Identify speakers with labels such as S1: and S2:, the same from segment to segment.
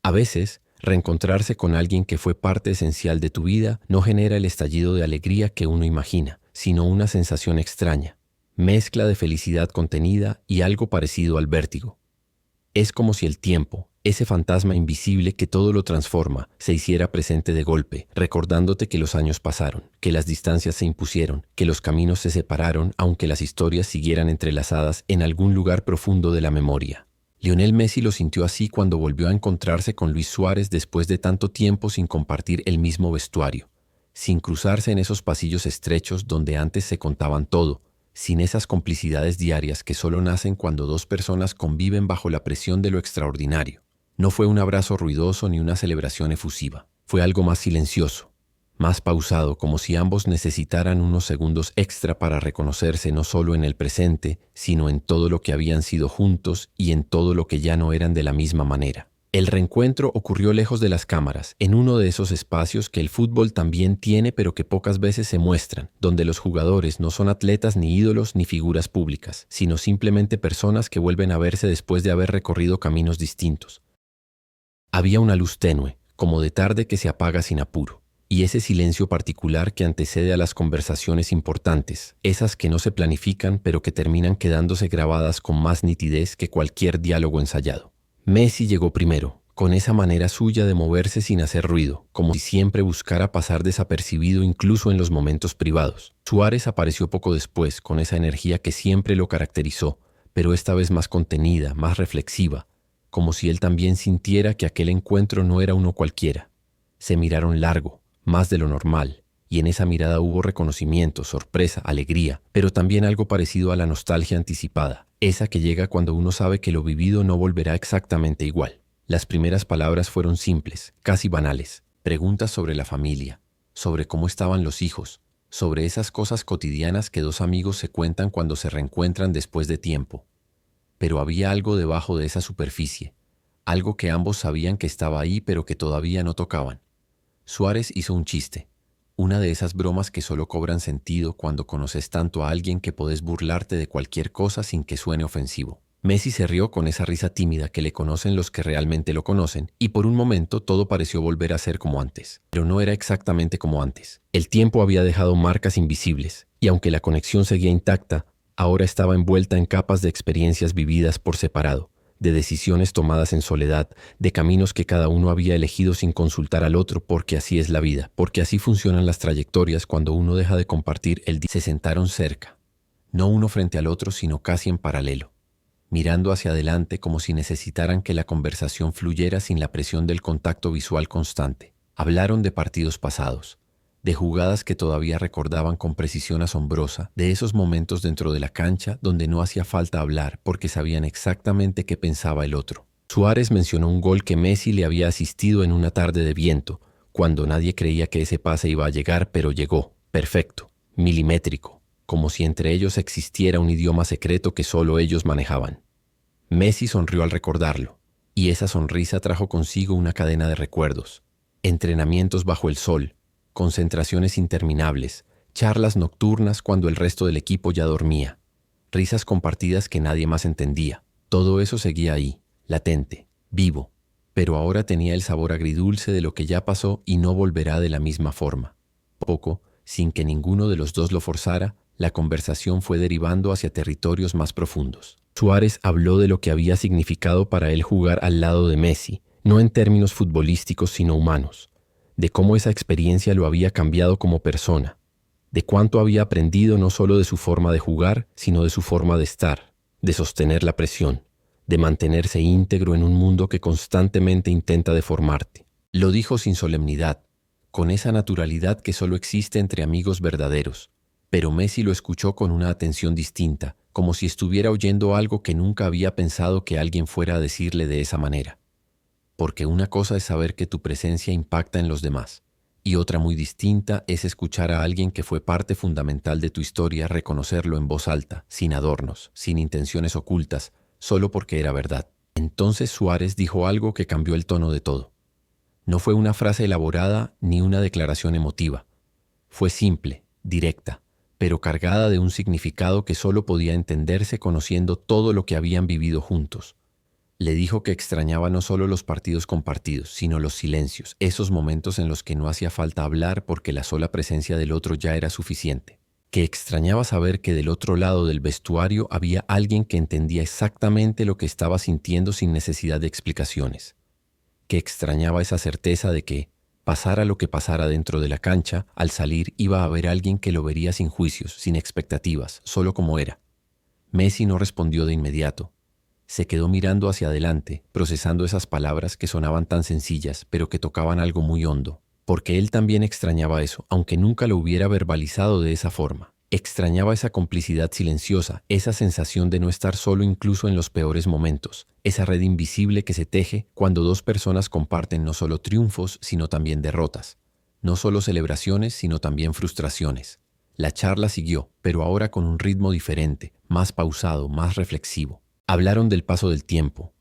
S1: A veces, reencontrarse con alguien que fue parte esencial de tu vida no genera el estallido de alegría que uno imagina, sino una sensación extraña, mezcla de felicidad contenida y algo parecido al vértigo. Es como si el tiempo, ese fantasma invisible que todo lo transforma, se hiciera presente de golpe, recordándote que los años pasaron, que las distancias se impusieron, que los caminos se separaron, aunque las historias siguieran entrelazadas en algún lugar profundo de la memoria. Lionel Messi lo sintió así cuando volvió a encontrarse con Luis Suárez después de tanto tiempo sin compartir el mismo vestuario, sin cruzarse en esos pasillos estrechos donde antes se contaban todo, sin esas complicidades diarias que solo nacen cuando dos personas conviven bajo la presión de lo extraordinario. No fue un abrazo ruidoso ni una celebración efusiva. Fue algo más silencioso, más pausado, como si ambos necesitaran unos segundos extra para reconocerse no solo en el presente, sino en todo lo que habían sido juntos y en todo lo que ya no eran de la misma manera. El reencuentro ocurrió lejos de las cámaras, en uno de esos espacios que el fútbol también tiene pero que pocas veces se muestran, donde los jugadores no son atletas ni ídolos ni figuras públicas, sino simplemente personas que vuelven a verse después de haber recorrido caminos distintos. Había una luz tenue, como de tarde que se apaga sin apuro, y ese silencio particular que antecede a las conversaciones importantes, esas que no se planifican pero que terminan quedándose grabadas con más nitidez que cualquier diálogo ensayado. Messi llegó primero, con esa manera suya de moverse sin hacer ruido, como si siempre buscara pasar desapercibido incluso en los momentos privados. Suárez apareció poco después, con esa energía que siempre lo caracterizó, pero esta vez más contenida, más reflexiva, como si él también sintiera que aquel encuentro no era uno cualquiera. Se miraron largo, más de lo normal, y en esa mirada hubo reconocimiento, sorpresa, alegría, pero también algo parecido a la nostalgia anticipada, esa que llega cuando uno sabe que lo vivido no volverá exactamente igual. Las primeras palabras fueron simples, casi banales, preguntas sobre la familia, sobre cómo estaban los hijos, sobre esas cosas cotidianas que dos amigos se cuentan cuando se reencuentran después de tiempo. Pero había algo debajo de esa superficie, algo que ambos sabían que estaba ahí pero que todavía no tocaban. Suárez hizo un chiste, una de esas bromas que solo cobran sentido cuando conoces tanto a alguien que podés burlarte de cualquier cosa sin que suene ofensivo. Messi se rió con esa risa tímida que le conocen los que realmente lo conocen, y por un momento todo pareció volver a ser como antes. Pero no era exactamente como antes. El tiempo había dejado marcas invisibles, y aunque la conexión seguía intacta, ahora estaba envuelta en capas de experiencias vividas por separado, de decisiones tomadas en soledad, de caminos que cada uno había elegido sin consultar al otro, porque así es la vida, porque así funcionan las trayectorias cuando uno deja de compartir el día. Se sentaron cerca, no uno frente al otro, sino casi en paralelo, mirando hacia adelante como si necesitaran que la conversación fluyera sin la presión del contacto visual constante. Hablaron de partidos pasados, de jugadas que todavía recordaban con precisión asombrosa, de esos momentos dentro de la cancha donde no hacía falta hablar porque sabían exactamente qué pensaba el otro. Suárez mencionó un gol que Messi le había asistido en una tarde de viento, cuando nadie creía que ese pase iba a llegar, pero llegó, perfecto, milimétrico, como si entre ellos existiera un idioma secreto que solo ellos manejaban. Messi sonrió al recordarlo, y esa sonrisa trajo consigo una cadena de recuerdos, entrenamientos bajo el sol, concentraciones interminables, charlas nocturnas cuando el resto del equipo ya dormía, risas compartidas que nadie más entendía. Todo eso seguía ahí, latente, vivo, pero ahora tenía el sabor agridulce de lo que ya pasó y no volverá de la misma forma. Poco, sin que ninguno de los dos lo forzara, la conversación fue derivando hacia territorios más profundos. Suárez habló de lo que había significado para él jugar al lado de Messi, no en términos futbolísticos sino humanos, de cómo esa experiencia lo había cambiado como persona, de cuánto había aprendido no solo de su forma de jugar, sino de su forma de estar, de sostener la presión, de mantenerse íntegro en un mundo que constantemente intenta deformarte. Lo dijo sin solemnidad, con esa naturalidad que solo existe entre amigos verdaderos, pero Messi lo escuchó con una atención distinta, como si estuviera oyendo algo que nunca había pensado que alguien fuera a decirle de esa manera. Porque una cosa es saber que tu presencia impacta en los demás, y otra muy distinta es escuchar a alguien que fue parte fundamental de tu historia reconocerlo en voz alta, sin adornos, sin intenciones ocultas, solo porque era verdad. Entonces Suárez dijo algo que cambió el tono de todo. No fue una frase elaborada ni una declaración emotiva. Fue simple, directa, pero cargada de un significado que solo podía entenderse conociendo todo lo que habían vivido juntos. Le dijo que extrañaba no solo los partidos compartidos, sino los silencios, esos momentos en los que no hacía falta hablar porque la sola presencia del otro ya era suficiente. Que extrañaba saber que del otro lado del vestuario había alguien que entendía exactamente lo que estaba sintiendo sin necesidad de explicaciones. Que extrañaba esa certeza de que, pasara lo que pasara dentro de la cancha, al salir iba a haber alguien que lo vería sin juicios, sin expectativas, solo como era. Messi no respondió de inmediato. Se quedó mirando hacia adelante, procesando esas palabras que sonaban tan sencillas, pero que tocaban algo muy hondo, porque él también extrañaba eso, aunque nunca lo hubiera verbalizado de esa forma. Extrañaba esa complicidad silenciosa, esa sensación de no estar solo incluso en los peores momentos, esa red invisible que se teje cuando dos personas comparten no solo triunfos, sino también derrotas, no solo celebraciones, sino también frustraciones. La charla siguió, pero ahora con un ritmo diferente, más pausado, más reflexivo. Hablaron del paso del tiempo,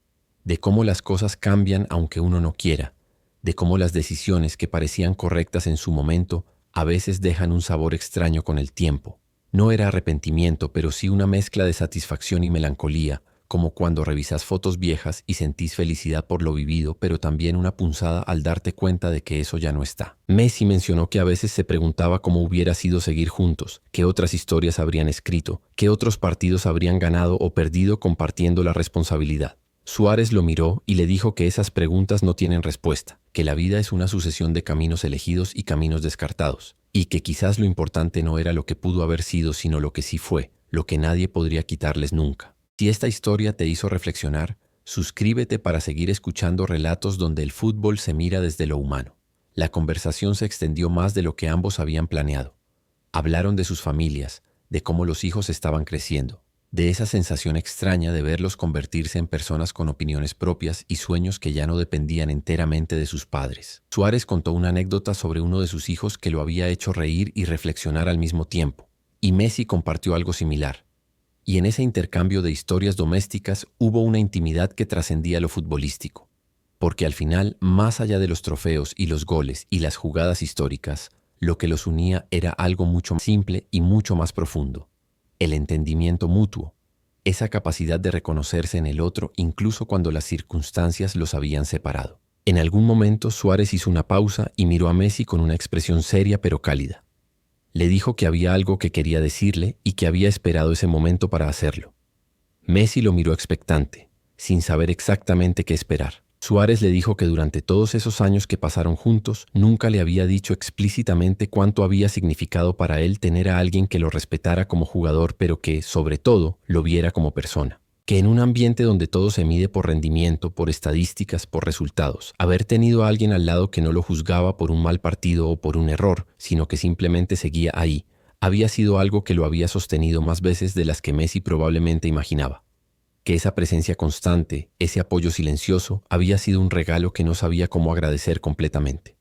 S1: de cómo las cosas cambian aunque uno no quiera, de cómo las decisiones que parecían correctas en su momento a veces dejan un sabor extraño con el tiempo. No era arrepentimiento, pero sí una mezcla de satisfacción y melancolía, como cuando revisas fotos viejas y sentís felicidad por lo vivido, pero también una punzada al darte cuenta de que eso ya no está. Messi mencionó que a veces se preguntaba cómo hubiera sido seguir juntos, qué otras historias habrían escrito, qué otros partidos habrían ganado o perdido compartiendo la responsabilidad. Suárez lo miró y le dijo que esas preguntas no tienen respuesta, que la vida es una sucesión de caminos elegidos y caminos descartados, y que quizás lo importante no era lo que pudo haber sido, sino lo que sí fue, lo que nadie podría quitarles nunca. Si esta historia te hizo reflexionar, suscríbete para seguir escuchando relatos donde el fútbol se mira desde lo humano. La conversación se extendió más de lo que ambos habían planeado. Hablaron de sus familias, de cómo los hijos estaban creciendo, de esa sensación extraña de verlos convertirse en personas con opiniones propias y sueños que ya no dependían enteramente de sus padres. Suárez contó una anécdota sobre uno de sus hijos que lo había hecho reír y reflexionar al mismo tiempo, y Messi compartió algo similar. Y en ese intercambio de historias domésticas hubo una intimidad que trascendía lo futbolístico, porque al final, más allá de los trofeos y los goles y las jugadas históricas, lo que los unía era algo mucho más simple y mucho más profundo: el entendimiento mutuo, esa capacidad de reconocerse en el otro incluso cuando las circunstancias los habían separado. En algún momento Suárez hizo una pausa y miró a Messi con una expresión seria pero cálida. Le dijo que había algo que quería decirle y que había esperado ese momento para hacerlo. Messi lo miró expectante, sin saber exactamente qué esperar. Suárez le dijo que durante todos esos años que pasaron juntos, nunca le había dicho explícitamente cuánto había significado para él tener a alguien que lo respetara como jugador, pero que, sobre todo, lo viera como persona. Que en un ambiente donde todo se mide por rendimiento, por estadísticas, por resultados, haber tenido a alguien al lado que no lo juzgaba por un mal partido o por un error, sino que simplemente seguía ahí, había sido algo que lo había sostenido más veces de las que Messi probablemente imaginaba. Que esa presencia constante, ese apoyo silencioso, había sido un regalo que no sabía cómo agradecer completamente.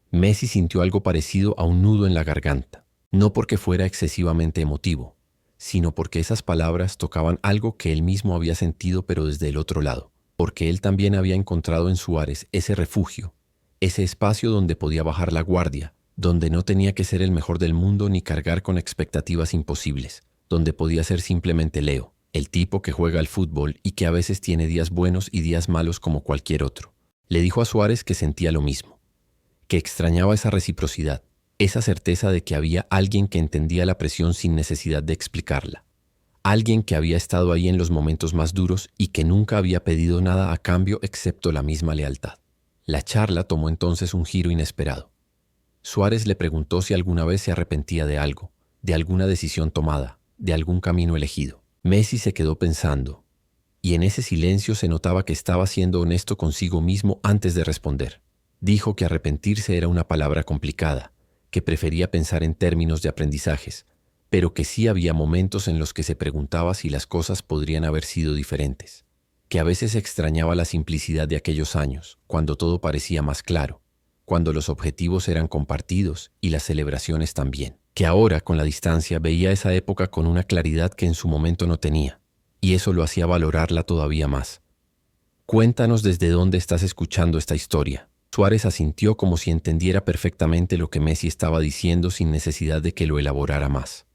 S1: Messi sintió algo parecido a un nudo en la garganta, no porque fuera excesivamente emotivo, sino porque esas palabras tocaban algo que él mismo había sentido pero desde el otro lado, porque él también había encontrado en Suárez ese refugio, ese espacio donde podía bajar la guardia, donde no tenía que ser el mejor del mundo ni cargar con expectativas imposibles, donde podía ser simplemente Leo, el tipo que juega al fútbol y que a veces tiene días buenos y días malos como cualquier otro. Le dijo a Suárez que sentía lo mismo, que extrañaba esa reciprocidad, esa certeza de que había alguien que entendía la presión sin necesidad de explicarla, alguien que había estado ahí en los momentos más duros y que nunca había pedido nada a cambio excepto la misma lealtad. La charla tomó entonces un giro inesperado. Suárez le preguntó si alguna vez se arrepentía de algo, de alguna decisión tomada, de algún camino elegido. Messi se quedó pensando, y en ese silencio se notaba que estaba siendo honesto consigo mismo antes de responder. Dijo que arrepentirse era una palabra complicada, que prefería pensar en términos de aprendizajes, pero que sí había momentos en los que se preguntaba si las cosas podrían haber sido diferentes, que a veces extrañaba la simplicidad de aquellos años, cuando todo parecía más claro, cuando los objetivos eran compartidos y las celebraciones también, que ahora, con la distancia, veía esa época con una claridad que en su momento no tenía, y eso lo hacía valorarla todavía más. Cuéntanos desde dónde estás escuchando esta historia. Suárez asintió como si entendiera perfectamente lo que Messi estaba diciendo sin necesidad de que lo elaborara más.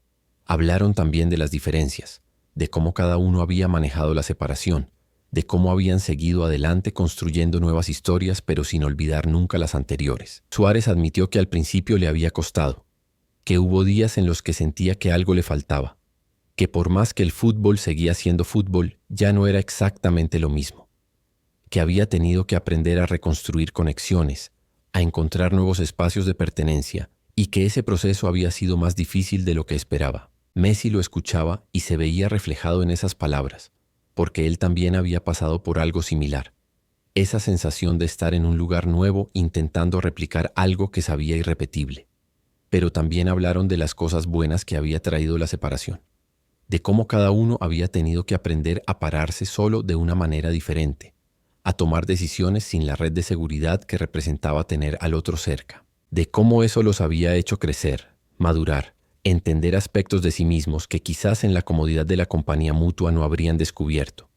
S1: Hablaron también de las diferencias, de cómo cada uno había manejado la separación, de cómo habían seguido adelante construyendo nuevas historias pero sin olvidar nunca las anteriores. Suárez admitió que al principio le había costado, que hubo días en los que sentía que algo le faltaba, que por más que el fútbol seguía siendo fútbol, ya no era exactamente lo mismo, que había tenido que aprender a reconstruir conexiones, a encontrar nuevos espacios de pertenencia, y que ese proceso había sido más difícil de lo que esperaba. Messi lo escuchaba y se veía reflejado en esas palabras, porque él también había pasado por algo similar. Esa sensación de estar en un lugar nuevo intentando replicar algo que sabía irrepetible. Pero también hablaron de las cosas buenas que había traído la separación, de cómo cada uno había tenido que aprender a pararse solo de una manera diferente, a tomar decisiones sin la red de seguridad que representaba tener al otro cerca, de cómo eso los había hecho crecer, madurar, entender aspectos de sí mismos que quizás en la comodidad de la compañía mutua no habrían descubierto.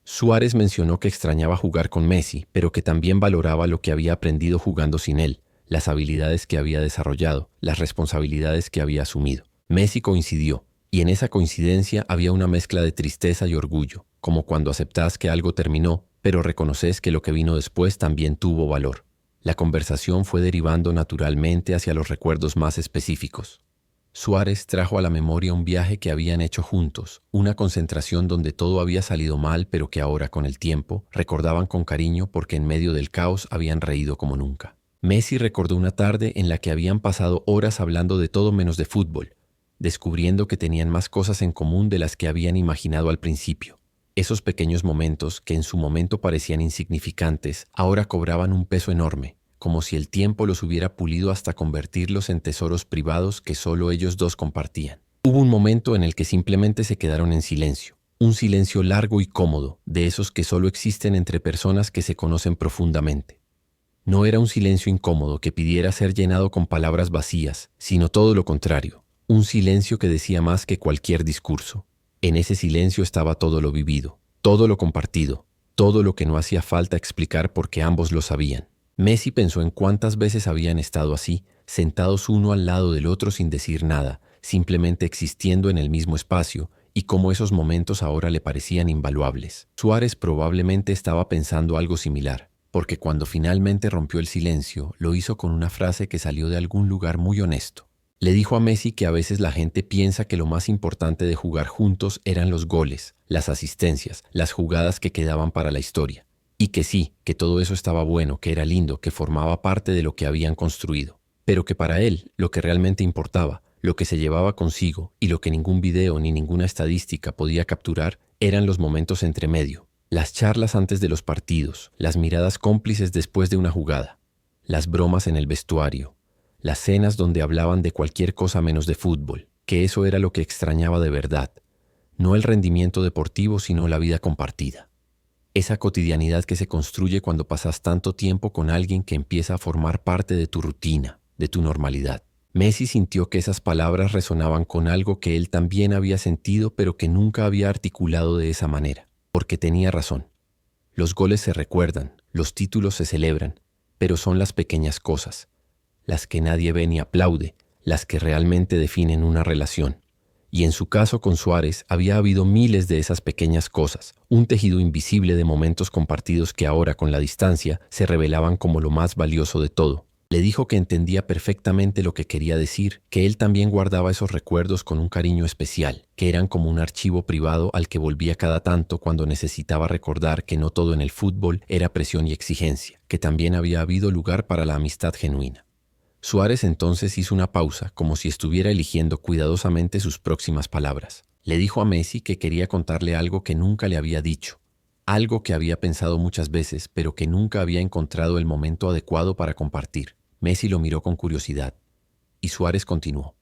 S1: Suárez mencionó que extrañaba jugar con Messi, pero que también valoraba lo que había aprendido jugando sin él, las habilidades que había desarrollado, las responsabilidades que había asumido. Messi coincidió, y en esa coincidencia había una mezcla de tristeza y orgullo, como cuando aceptás que algo terminó, pero reconoces que lo que vino después también tuvo valor. La conversación fue derivando naturalmente hacia los recuerdos más específicos. Suárez trajo a la memoria un viaje que habían hecho juntos, una concentración donde todo había salido mal, pero que ahora, con el tiempo, recordaban con cariño porque en medio del caos habían reído como nunca. Messi recordó una tarde en la que habían pasado horas hablando de todo menos de fútbol, descubriendo que tenían más cosas en común de las que habían imaginado al principio. Esos pequeños momentos, que en su momento parecían insignificantes, ahora cobraban un peso enorme, como si el tiempo los hubiera pulido hasta convertirlos en tesoros privados que solo ellos dos compartían. Hubo un momento en el que simplemente se quedaron en silencio, un silencio largo y cómodo, de esos que solo existen entre personas que se conocen profundamente. No era un silencio incómodo que pidiera ser llenado con palabras vacías, sino todo lo contrario, un silencio que decía más que cualquier discurso. En ese silencio estaba todo lo vivido, todo lo compartido, todo lo que no hacía falta explicar porque ambos lo sabían. Messi pensó en cuántas veces habían estado así, sentados uno al lado del otro sin decir nada, simplemente existiendo en el mismo espacio, y cómo esos momentos ahora le parecían invaluables. Suárez probablemente estaba pensando algo similar, porque cuando finalmente rompió el silencio, lo hizo con una frase que salió de algún lugar muy honesto. Le dijo a Messi que a veces la gente piensa que lo más importante de jugar juntos eran los goles, las asistencias, las jugadas que quedaban para la historia. Y que sí, que todo eso estaba bueno, que era lindo, que formaba parte de lo que habían construido. Pero que para él, lo que realmente importaba, lo que se llevaba consigo y lo que ningún video ni ninguna estadística podía capturar, eran los momentos entre medio. Las charlas antes de los partidos, las miradas cómplices después de una jugada, las bromas en el vestuario, las cenas donde hablaban de cualquier cosa menos de fútbol, que eso era lo que extrañaba de verdad. No el rendimiento deportivo, sino la vida compartida. Esa cotidianidad que se construye cuando pasas tanto tiempo con alguien que empieza a formar parte de tu rutina, de tu normalidad. Messi sintió que esas palabras resonaban con algo que él también había sentido, pero que nunca había articulado de esa manera, porque tenía razón. Los goles se recuerdan, los títulos se celebran, pero son las pequeñas cosas, las que nadie ve ni aplaude, las que realmente definen una relación. Y en su caso con Suárez había habido miles de esas pequeñas cosas, un tejido invisible de momentos compartidos que ahora, con la distancia, se revelaban como lo más valioso de todo. Le dijo que entendía perfectamente lo que quería decir, que él también guardaba esos recuerdos con un cariño especial, que eran como un archivo privado al que volvía cada tanto cuando necesitaba recordar que no todo en el fútbol era presión y exigencia, que también había habido lugar para la amistad genuina. Suárez entonces hizo una pausa, como si estuviera eligiendo cuidadosamente sus próximas palabras. Le dijo a Messi que quería contarle algo que nunca le había dicho, algo que había pensado muchas veces, pero que nunca había encontrado el momento adecuado para compartir. Messi lo miró con curiosidad, y Suárez continuó.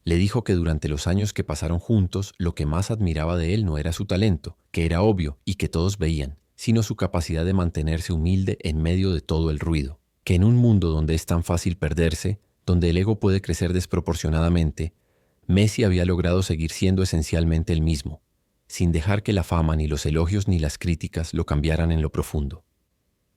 S1: Le dijo que durante los años que pasaron juntos, lo que más admiraba de él no era su talento, que era obvio y que todos veían, sino su capacidad de mantenerse humilde en medio de todo el ruido. Que en un mundo donde es tan fácil perderse, donde el ego puede crecer desproporcionadamente, Messi había logrado seguir siendo esencialmente el mismo, sin dejar que la fama, ni los elogios, ni las críticas lo cambiaran en lo profundo.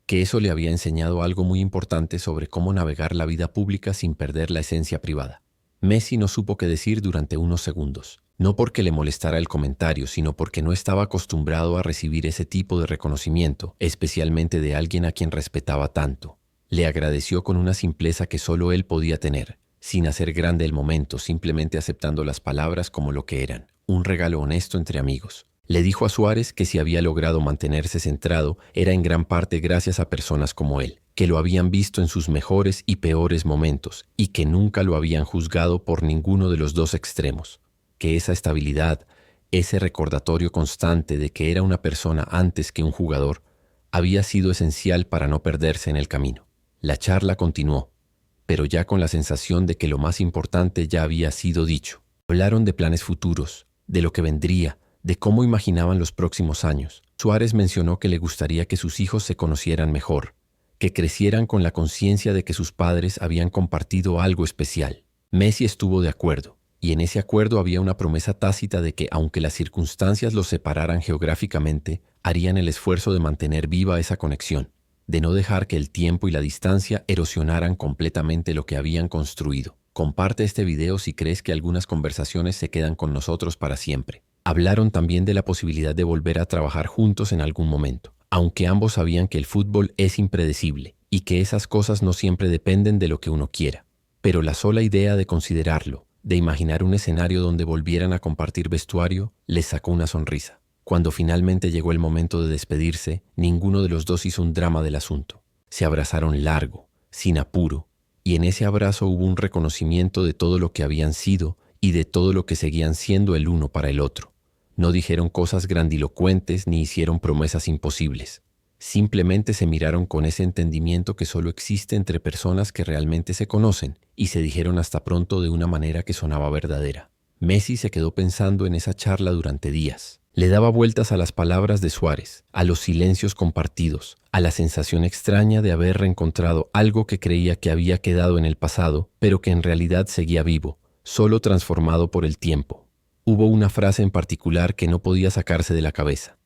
S1: Que eso le había enseñado algo muy importante sobre cómo navegar la vida pública sin perder la esencia privada. Messi no supo qué decir durante unos segundos. No porque le molestara el comentario, sino porque no estaba acostumbrado a recibir ese tipo de reconocimiento, especialmente de alguien a quien respetaba tanto. Le agradeció con una simpleza que solo él podía tener, sin hacer grande el momento, simplemente aceptando las palabras como lo que eran, un regalo honesto entre amigos. Le dijo a Suárez que si había logrado mantenerse centrado era en gran parte gracias a personas como él, que lo habían visto en sus mejores y peores momentos y que nunca lo habían juzgado por ninguno de los dos extremos. Que esa estabilidad, ese recordatorio constante de que era una persona antes que un jugador, había sido esencial para no perderse en el camino. La charla continuó, pero ya con la sensación de que lo más importante ya había sido dicho. Hablaron de planes futuros, de lo que vendría, de cómo imaginaban los próximos años. Suárez mencionó que le gustaría que sus hijos se conocieran mejor, que crecieran con la conciencia de que sus padres habían compartido algo especial. Messi estuvo de acuerdo, y en ese acuerdo había una promesa tácita de que, aunque las circunstancias los separaran geográficamente, harían el esfuerzo de mantener viva esa conexión, de no dejar que el tiempo y la distancia erosionaran completamente lo que habían construido. Comparte este video si crees que algunas conversaciones se quedan con nosotros para siempre. Hablaron también de la posibilidad de volver a trabajar juntos en algún momento, aunque ambos sabían que el fútbol es impredecible y que esas cosas no siempre dependen de lo que uno quiera. Pero la sola idea de considerarlo, de imaginar un escenario donde volvieran a compartir vestuario, les sacó una sonrisa. Cuando finalmente llegó el momento de despedirse, ninguno de los dos hizo un drama del asunto. Se abrazaron largo, sin apuro, y en ese abrazo hubo un reconocimiento de todo lo que habían sido y de todo lo que seguían siendo el uno para el otro. No dijeron cosas grandilocuentes ni hicieron promesas imposibles. Simplemente se miraron con ese entendimiento que solo existe entre personas que realmente se conocen y se dijeron hasta pronto de una manera que sonaba verdadera. Messi se quedó pensando en esa charla durante días. Le daba vueltas a las palabras de Suárez, a los silencios compartidos, a la sensación extraña de haber reencontrado algo que creía que había quedado en el pasado, pero que en realidad seguía vivo, solo transformado por el tiempo. Hubo una frase en particular que no podía sacarse de la cabeza.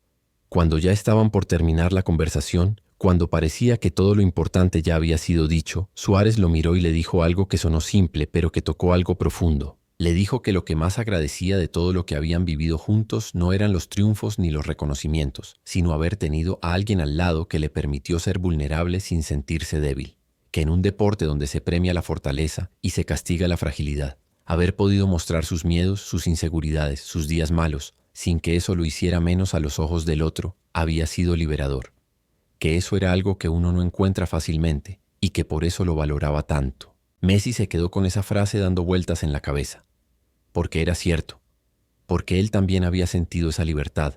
S1: Cuando ya estaban por terminar la conversación, cuando parecía que todo lo importante ya había sido dicho, Suárez lo miró y le dijo algo que sonó simple, pero que tocó algo profundo. Le dijo que lo que más agradecía de todo lo que habían vivido juntos no eran los triunfos ni los reconocimientos, sino haber tenido a alguien al lado que le permitió ser vulnerable sin sentirse débil. Que en un deporte donde se premia la fortaleza y se castiga la fragilidad, haber podido mostrar sus miedos, sus inseguridades, sus días malos, sin que eso lo hiciera menos a los ojos del otro, había sido liberador. Que eso era algo que uno no encuentra fácilmente y que por eso lo valoraba tanto. Messi se quedó con esa frase dando vueltas en la cabeza. Porque era cierto. Porque él también había sentido esa libertad,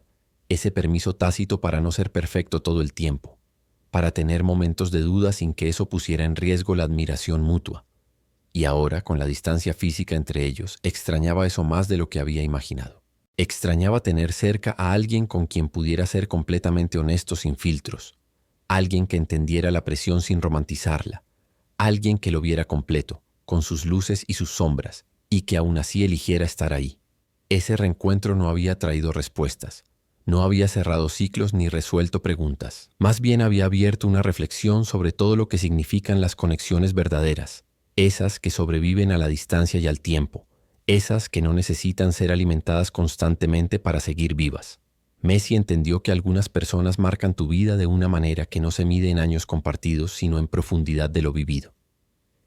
S1: ese permiso tácito para no ser perfecto todo el tiempo, para tener momentos de duda sin que eso pusiera en riesgo la admiración mutua. Y ahora, con la distancia física entre ellos, extrañaba eso más de lo que había imaginado. Extrañaba tener cerca a alguien con quien pudiera ser completamente honesto sin filtros, alguien que entendiera la presión sin romantizarla, alguien que lo viera completo, con sus luces y sus sombras, y que aún así eligiera estar ahí. Ese reencuentro no había traído respuestas, no había cerrado ciclos ni resuelto preguntas, más bien había abierto una reflexión sobre todo lo que significan las conexiones verdaderas, esas que sobreviven a la distancia y al tiempo, esas que no necesitan ser alimentadas constantemente para seguir vivas. Messi entendió que algunas personas marcan tu vida de una manera que no se mide en años compartidos, sino en profundidad de lo vivido.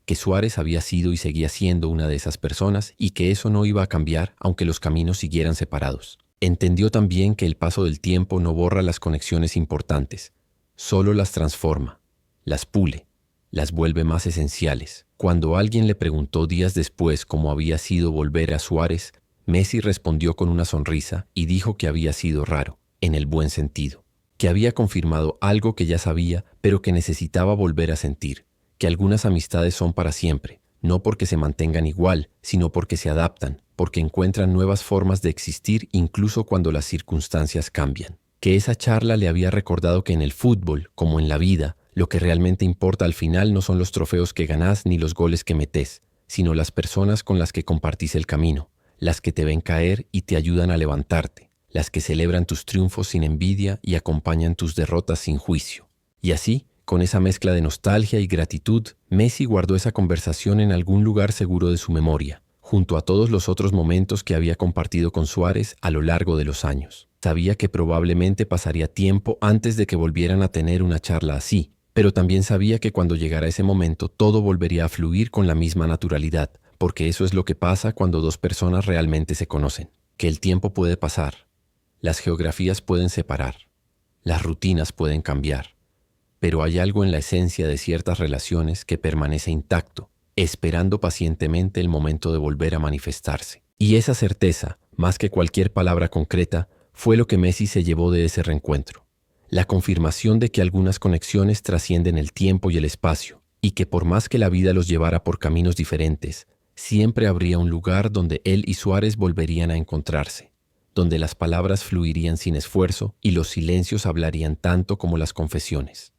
S1: Que Suárez había sido y seguía siendo una de esas personas y que eso no iba a cambiar aunque los caminos siguieran separados. Entendió también que el paso del tiempo no borra las conexiones importantes, solo las transforma, las pule, las vuelve más esenciales. Cuando alguien le preguntó días después cómo había sido volver a Suárez, Messi respondió con una sonrisa y dijo que había sido raro, en el buen sentido, que había confirmado algo que ya sabía, pero que necesitaba volver a sentir, que algunas amistades son para siempre, no porque se mantengan igual, sino porque se adaptan, porque encuentran nuevas formas de existir incluso cuando las circunstancias cambian. Que esa charla le había recordado que en el fútbol, como en la vida, lo que realmente importa al final no son los trofeos que ganás ni los goles que metés, sino las personas con las que compartís el camino, las que te ven caer y te ayudan a levantarte, las que celebran tus triunfos sin envidia y acompañan tus derrotas sin juicio. Y así, con esa mezcla de nostalgia y gratitud, Messi guardó esa conversación en algún lugar seguro de su memoria, junto a todos los otros momentos que había compartido con Suárez a lo largo de los años. Sabía que probablemente pasaría tiempo antes de que volvieran a tener una charla así, pero también sabía que cuando llegara ese momento todo volvería a fluir con la misma naturalidad, porque eso es lo que pasa cuando dos personas realmente se conocen, que el tiempo puede pasar, las geografías pueden separar, las rutinas pueden cambiar, pero hay algo en la esencia de ciertas relaciones que permanece intacto, esperando pacientemente el momento de volver a manifestarse. Y esa certeza, más que cualquier palabra concreta, fue lo que Messi se llevó de ese reencuentro. La confirmación de que algunas conexiones trascienden el tiempo y el espacio, y que por más que la vida los llevara por caminos diferentes, siempre habría un lugar donde él y Suárez volverían a encontrarse, donde las palabras fluirían sin esfuerzo y los silencios hablarían tanto como las confesiones.